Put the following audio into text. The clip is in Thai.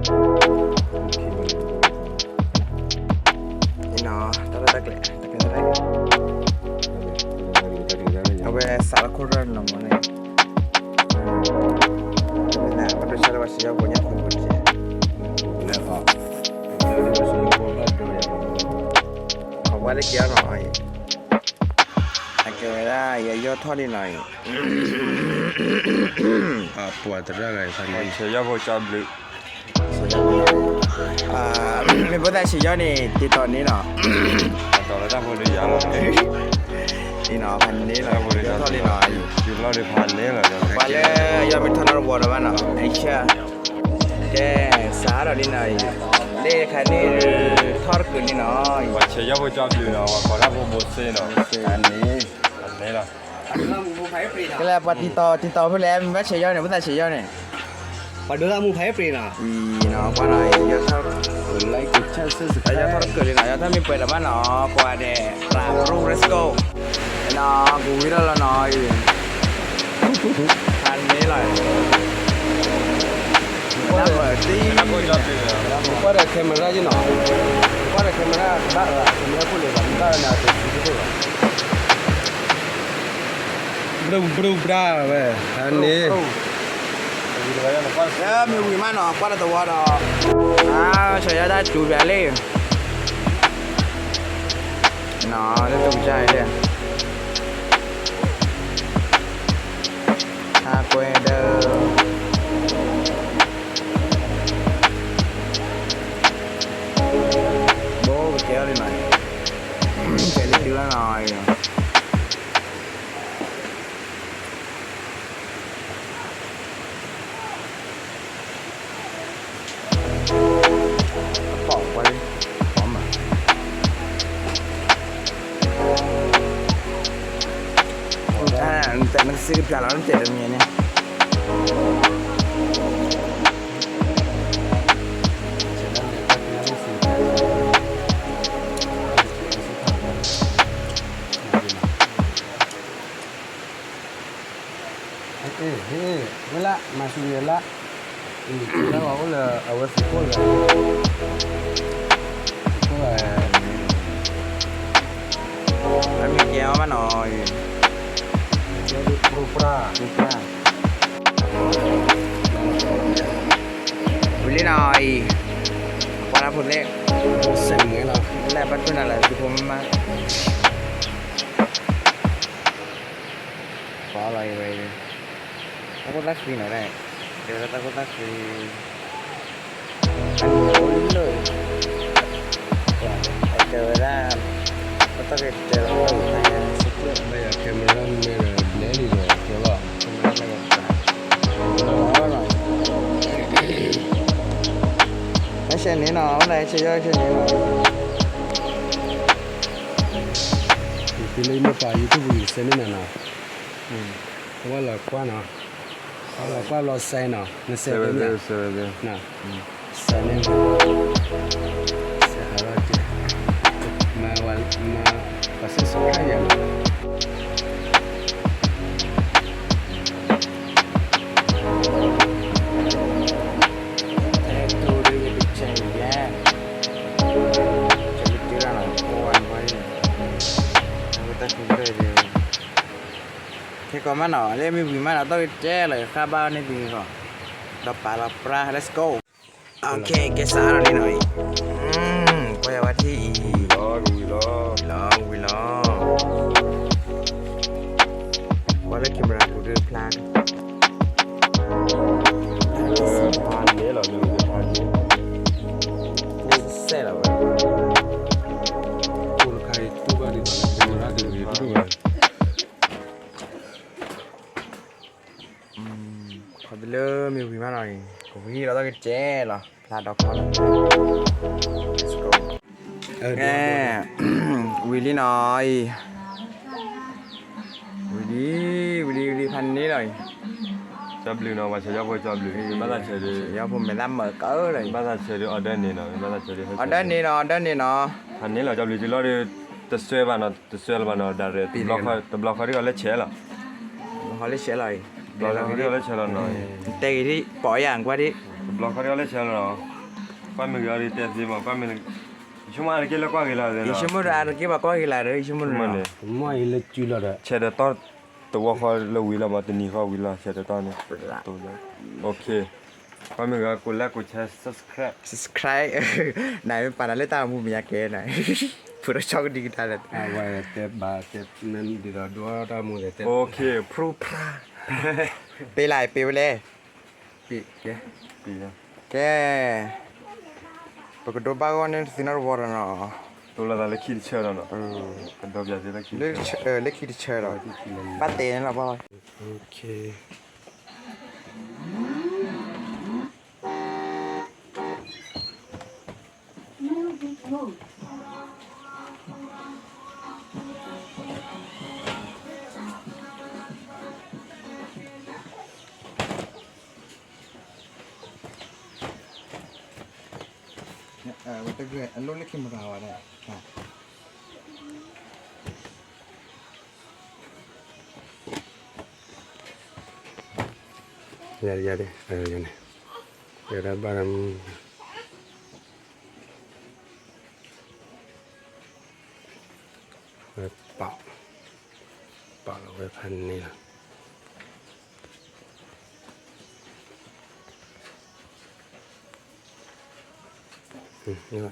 นี่เนาะตะตะเกละตะเกละได้เอาไปสารคุรันลงมาเลยน่ะมันเป็นชาลวาสิยาบุญญาคุณบุญเจแล้วก็เขาว่าได้เกี่ยวหน่อยอาเกไม่ได้อย่าย่อทอดนิดหน่อยปวดตะระไงพันนี้เชียร์พอจับเลยไม่พูดได้ชิย่อนี่ตีตอนนี้เนาะตอนแรกพอดีอย่างนี่เนาะพันนี้เนาะย่อทอดนิดหน่อยอยู่เราได้พันนี้แหละไปเลยย่อเป็นทอนวัวแล้วบ้านเนาะไอ้เชี่ยแกสาเรานิดหน่อยเล่แค่นี้ทอดขึ้นนิดหน่อยว่าเชียร์พอจับเลยเนาะว่าขอรับผมหมดเส้นเนาะอันนี้ล่ะก็แล้วปฏิต่อเพื่อแล้วมันไม่ชิย่อเนี่ยไม่ได้ชิย่อเนี่ยปัดดูละมูไพ่ปรีน่ะเนาะว่าไหนย่อทอด ไลค์กดแชร์ซื้อสิย่อทอดขึ้นเลยเนาะถ้ามีเปิดแล้วบ้านเนาะกว่าเด้ปลาลูก let's go เนาะกูวิลล์ละหน่อยพันนี้เลยน้ำเปิดตีพอจับเลยก็ได้แคมเมราจีน่ะก็ได้แคมเมราบ้าแคมเมราพูดเลยบ้าเนี่ยตัวสุดยอดบราเว้ยอันนี้มีวิมานเนาะกว่าตัวเนาะใช้ได้จูบเลยเนาะได้ตุ้มใจเลยกูเดอโบ้เกลียวเลยหน่อยเกลียวหน่อยปอกไปพร้อมอ่ะแต่มันซื้อปลาแล้วมันเจ็ดตรงนี้เนี่ยเวลามาซื้อละแล้วก็เลยเอาไว้สิคนเลยก็แล้วมีแก้วมาหน่อยเดี๋ยวดูปลาวิลลี่หน่อยกว่าผลเลขเส้นไงล่ะแล้วมันเป็นอะไรที่ผมมาขออะไรไปตะกุตักฟีหน่อยได้เดี๋ยวตะกุตักฟีอันนี้เลยเจอแล้วก็ต้องเจอแล้วสุดยอดไม่อยากแคมเมราไม่เลยเล่นดีเลยเดี๋ยวว่าแคมเมราไม่อยากไม่ใช่นี้เนาะอะไรใช่ย่อยใช่นี้เนาะที่เลยไม่ไปยูทูบเส้นนี่นะเพราะว่าเรากว่าเนาะเรากว่าเราใส่เนาะไม่ใส่ไปเนี่ยนะใส่เนี่ยใส่อะไรจีมาวันมาภาษาสุขายอย่างที่ก่อนมาหน่อเรียกมีวิมานเราต้องแจ้เลยค่าบ้านนี่ดีก่อนเราปลา let's go โอเคเกสาเราดีหน่อยก็อย่าว่าที่วิลอว่าได้คิมรากูดื้อพลาดพันนี้เหรอมีพันนี้เสร็จแล้วคุณใครตู้บ้านดีกว่าแคมเมราดีกว่าขอไปเลยมีวิมานหน่อยของพี่เราต้องแจ้เหรอพลาดดอกคอน let's go วิลลี่หน่อยวิลลี่พันนี้หน่อยจับเลยเนาะว่าเชียร์พอจับเลยบ้านเชียร์เดี๋ยวผมไปรับเหมือเก้เลยบ้านเชียร์ออเดอร์นี่เนาะบ้านเชียร์ออเดอร์นี่เนาะพันนี้เราจับเลยจีเราได้ตัดเสื้อบ้านเนาะตัดเสื้อบ้านเนาะได้เลยบล็อกเขาที่เขาเล่นเชียร์หรอเขาเล่นเชียร์อะไรบล็อกเขาที่เขาเล่นเชียร์เนาะเตะที่ปล่อยอย่างกว่าที่บล็อกเขาที่เขาเล่นเชียร์เนาะ关门个的电视嘛，关门的，什么给了挂给了的 อี 呢？ ชั่วโมงอะไรกี่บาทก็กี่ละเลยชั่วโมง 什么的， ไม่เลยจุลละ 切的到，都我好了为了嘛，等你好为了切的到呢，都了。OK，关门个过来过去 subscribe。 subscribe ไหนเป็นปานาเลตามูมียาเกไหนพูดช่องดิจิตอลเลย อ่าว่าแต่บาแต่นั้นดีละดัวตามูแต่ OK， พรูพราเปหลายเปไปเลย ปีแก 对呀， แกปกติบ้านเนี่ยสินาร์วอร์เนาะ 都了咱来去吃了呢。跟到别的来去。 เล็กเล็กคิดเชิญหรอป้าเต้นหรอพ่อ โอเค วันตะเกียบลูกเล็กขึ้นมาแล้วเนี่ย อย่าอย่าดิอย่านี่เดี๋ยวบ้านเปล่าเราไปพันนี่ละนี่ละ